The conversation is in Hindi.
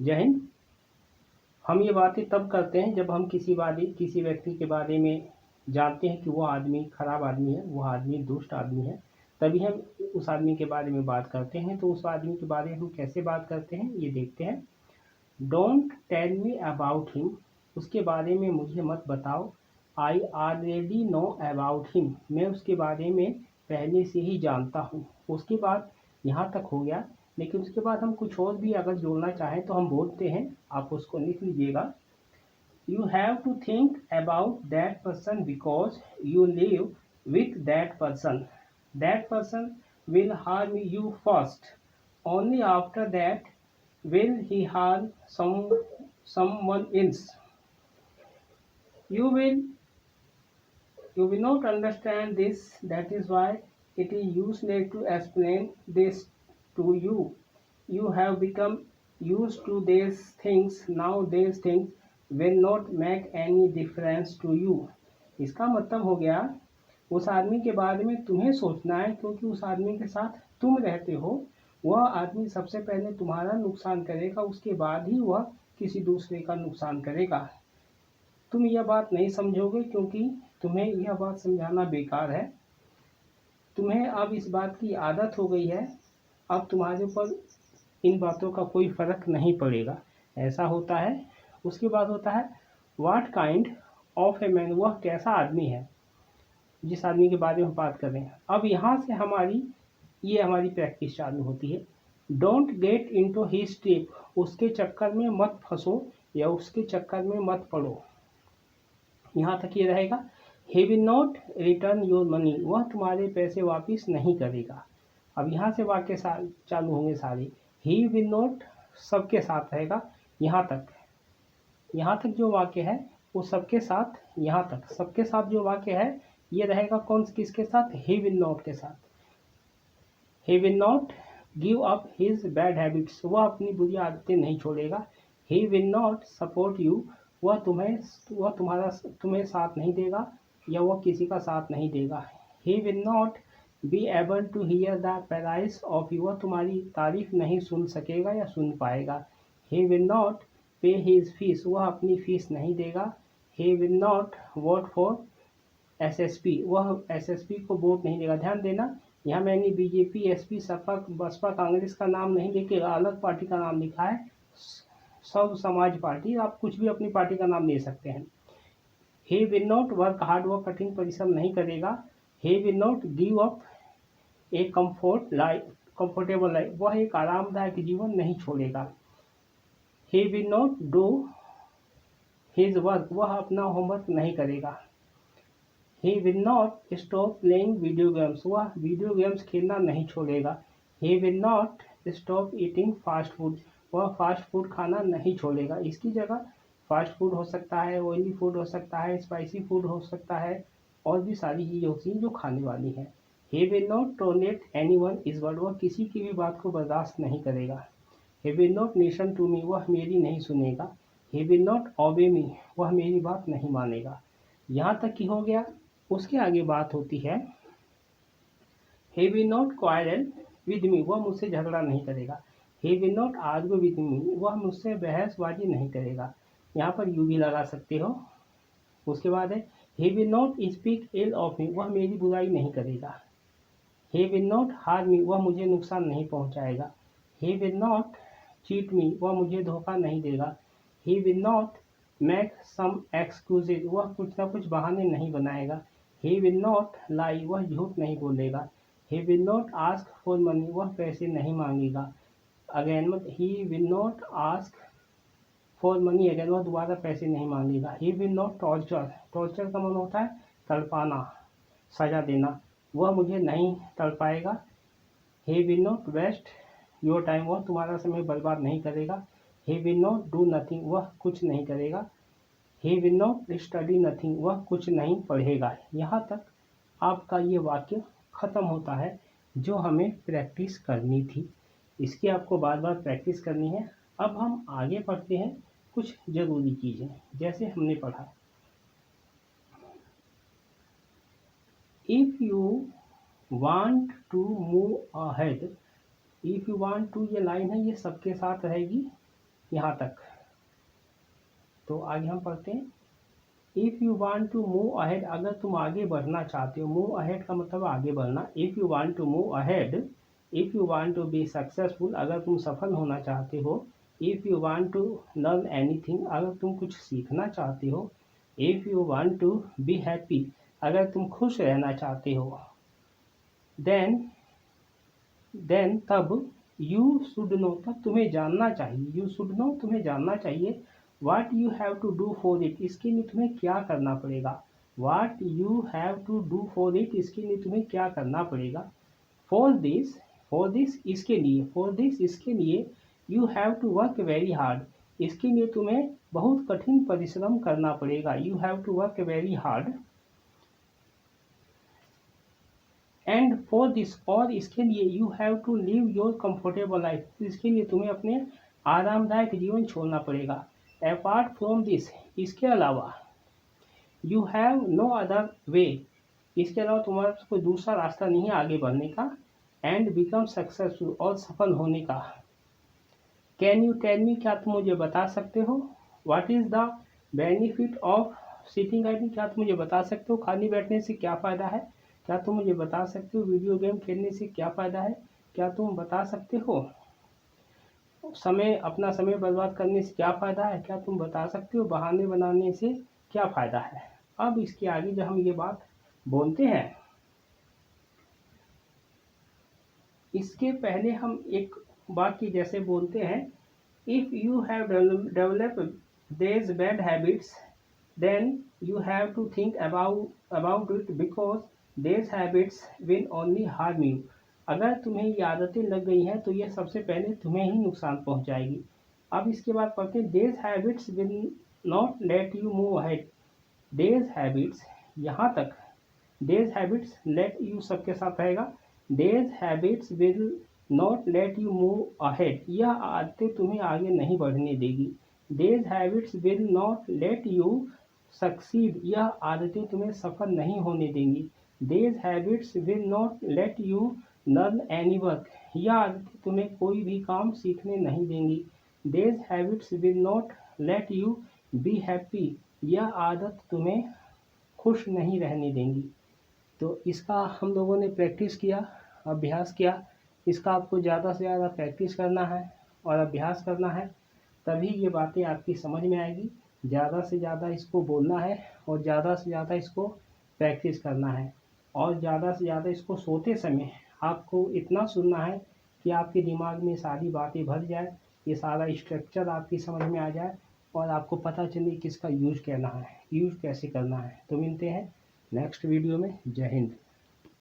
जय हिंद। हम ये बातें तब करते हैं जब हम किसी व्यक्ति के बारे में जानते हैं कि वो आदमी खराब आदमी है, वो आदमी दुष्ट आदमी है, तभी हम उस आदमी के बारे में बात करते हैं। तो उस आदमी के बारे में हम कैसे बात करते हैं ये देखते हैं। Don't tell me about him, उसके बारे में मुझे मत बताओ। I already know about him, मैं उसके बारे में पहले से ही जानता हूँ। उसके बाद यहाँ तक हो गया, लेकिन उसके बाद हम कुछ और भी अगर जोड़ना चाहें तो हम बोलते हैं, आप उसको लिख लीजिएगा। You have to think about that person because you live with that person. That person will harm you first. Only after that will he harm someone else. You will you will not understand this. That is why it is useless to explain this to you. You have become used to these things. Now these things will not make any difference to you. इसका मतलब हो गया, उस आदमी के बारे में तुम्हें सोचना है, क्योंकि उस आदमी के साथ तुम रहते हो। वह आदमी सबसे पहले तुम्हारा नुकसान करेगा, उसके बाद ही वह किसी दूसरे का नुकसान करेगा। तुम यह बात नहीं समझोगे क्योंकि तुम्हें यह बात समझाना बेकार है। तुम्हें अब इस बात की आदत हो गई है, अब तुम्हारे ऊपर इन बातों का कोई फर्क नहीं पड़ेगा। ऐसा होता है। उसके बाद होता है what kind of a man, वह कैसा आदमी है, जिस आदमी के बारे में बात कर रहे हैं। अब यहाँ से हमारी प्रैक्टिस चालू होती है। Don't get into his trip, उसके चक्कर में मत फंसो या उसके चक्कर में मत पड़ो। यहाँ तक ये रहेगा। ही will not return your money, वह तुम्हारे पैसे वापस नहीं करेगा। अब यहाँ से वाक्य चालू होंगे सारे। ही विल नॉट सबके साथ रहेगा, यहाँ तक जो वाक्य है वो सबके साथ, यहाँ तक सबके साथ जो वाक्य है ये रहेगा कौन किसके साथ, ही विल नॉट के साथ। ही will not give up his bad habits, वह अपनी बुरी आदतें नहीं छोड़ेगा। ही विल नॉट सपोर्ट यू, वह तुम्हें साथ नहीं देगा या वह किसी का साथ नहीं देगा। He will not be able to hear the praise of you, वह तुम्हारी तारीफ नहीं सुन सकेगा या सुन पाएगा। He will not pay his fees, वह अपनी फीस नहीं देगा। He will not vote for SSP, वह एसएसपी को वोट नहीं देगा। ध्यान देना, यहाँ मैंने बीजेपी, एसपी, सपा, बसपा, कांग्रेस का नाम नहीं लेके अलग पार्टी का नाम लिखा है, सब समाज पार्टी। आप कुछ भी अपनी पार्टी का नाम ले सकते हैं। He will not work hard, वह कठिन परिश्रम नहीं करेगा। He will not give up A comfortable life, वह एक आरामदायक जीवन नहीं छोड़ेगा। ही will not do his work, वह अपना होमवर्क नहीं करेगा। He will not stop playing video games, वह वीडियो गेम्स खेलना नहीं छोड़ेगा। ही will not stop eating fast food, वह फास्ट फूड खाना नहीं छोड़ेगा। इसकी जगह फास्ट फूड हो सकता है, ऑयली फूड हो सकता है, स्पाइसी फूड हो सकता है, और भी सारी चीज़ें होती हैं जो खाने वाली हैं। He will not tolerate anyone is word, वह किसी की भी बात को बर्दाश्त नहीं करेगा। He will not listen to me, वह मेरी नहीं सुनेगा। ही विल नॉट ओबे मी, वह मेरी बात नहीं मानेगा। यहाँ तक कि हो गया। उसके आगे बात होती है he will not quarrel with me, वह मुझसे झगड़ा नहीं करेगा। he will not argue with me, वह मुझसे बहसबाजी नहीं करेगा। यहाँ पर यू भी लगा सकते हो। उसके बाद है he will not speak ill of me, वह मेरी बुराई नहीं करेगा। he will not harm me, वह मुझे नुकसान नहीं पहुँचाएगा। he will not cheat me, वह मुझे धोखा नहीं देगा। he will not make some excuses, वह कुछ ना कुछ बहाने नहीं बनाएगा। he will not lie, वह झूठ नहीं बोलेगा। he will not ask for money, वह पैसे नहीं मांगेगा। Again he will not ask for money again, वह दोबारा पैसे नहीं मांगेगा। he will not torture, torture का मतलब होता है तड़पाना, सजा देना, वह मुझे नहीं तड़पाएगा। he will not waste your time, वह तुम्हारा समय बर्बाद नहीं करेगा। he will not do nothing, वह कुछ नहीं करेगा। he will not study nothing, वह कुछ नहीं पढ़ेगा। यहाँ तक आपका ये वाक्य ख़त्म होता है जो हमें प्रैक्टिस करनी थी। इसकी आपको बार बार प्रैक्टिस करनी है। अब हम आगे पढ़ते हैं कुछ ज़रूरी चीज़ें, जैसे हमने पढ़ा if you want to move ahead, if you want to ये लाइन है, ये सबके साथ रहेगी। यहाँ तक। तो आगे हम पढ़ते हैं, if you want to move ahead, अगर तुम आगे बढ़ना चाहते हो, मूव अहेड का मतलब आगे बढ़ना। If you want to move ahead, if you want to be successful, अगर तुम सफल होना चाहते हो। If you want to learn anything, अगर तुम कुछ सीखना चाहते हो। If you want to be happy, अगर तुम खुश रहना चाहते हो। देन तब यू शुड नो, तब तुम्हें जानना चाहिए। यू शुड नो, तुम्हें जानना चाहिए। What you have to do for it, इसके लिए तुम्हें क्या करना पड़ेगा। What you have to do for it, इसके लिए तुम्हें क्या करना पड़ेगा। फॉर दिस इसके लिए, फॉर दिस इसके लिए। You have to work very hard, इसके लिए तुम्हें बहुत कठिन परिश्रम करना पड़ेगा। You have to work very hard. And for this, और इसके लिए। You have to leave your comfortable life, इसके लिए तुम्हें अपने आरामदायक जीवन छोड़ना पड़ेगा। अपार्ट फ्रॉम दिस, इसके अलावा। You have no other way, इसके अलावा तुम्हारे पास कोई दूसरा रास्ता नहीं है आगे बढ़ने का। एंड बिकम सक्सेसफुल, और सफल होने का। कैन यू टेल मी, क्या तुम मुझे बता सकते हो। What is the benefit of sitting idle, क्या तुम मुझे बता सकते हो खाली बैठने से क्या फ़ायदा है। क्या तुम मुझे बता सकते हो वीडियो गेम खेलने से क्या फ़ायदा है। क्या तुम बता सकते हो अपना समय बर्बाद करने से क्या फ़ायदा है। क्या तुम बता सकते हो बहाने बनाने से क्या फ़ायदा है। अब इसके आगे जब हम ये बात बोलते हैं, इसके पहले हम एक वाक्य जैसे बोलते हैं, if you have develop these bad habits, then you have to think about it, because these habits will only harm you. अगर तुम्हें ये आदतें लग गई हैं तो ये सबसे पहले तुम्हें ही नुकसान पहुंचाएगी। अब इसके बाद पढ़ते हैं, these habits will not let you move ahead. these habits, यहाँ तक these habits, let you सबके साथ रहेगा। these habits will not let you move ahead, यह आदतें तुम्हें आगे नहीं बढ़ने देगी। these habits will not let you succeed, यह आदतें तुम्हें सफल नहीं होने देंगी। these habits will not let you learn any work, यह आदतें तुम्हें कोई भी काम सीखने नहीं देंगी। these habits will not let you be happy, यह आदत तुम्हें खुश नहीं रहने देंगी। तो इसका हम लोगों ने प्रैक्टिस किया, अभ्यास किया। इसका आपको ज़्यादा से ज़्यादा प्रैक्टिस करना है और अभ्यास करना है, तभी ये बातें आपकी समझ में आएगी। ज़्यादा से ज़्यादा इसको बोलना है और ज़्यादा से ज़्यादा इसको प्रैक्टिस करना है, और ज़्यादा से ज़्यादा इसको सोते समय आपको इतना सुनना है कि आपके दिमाग में सारी बातें भर जाए, ये सारा स्ट्रक्चर आपकी समझ में आ जाए और आपको पता चले कि इसका यूज़ करना है, यूज़ कैसे करना है। तो मिलते हैं नेक्स्ट वीडियो में। जय हिंद।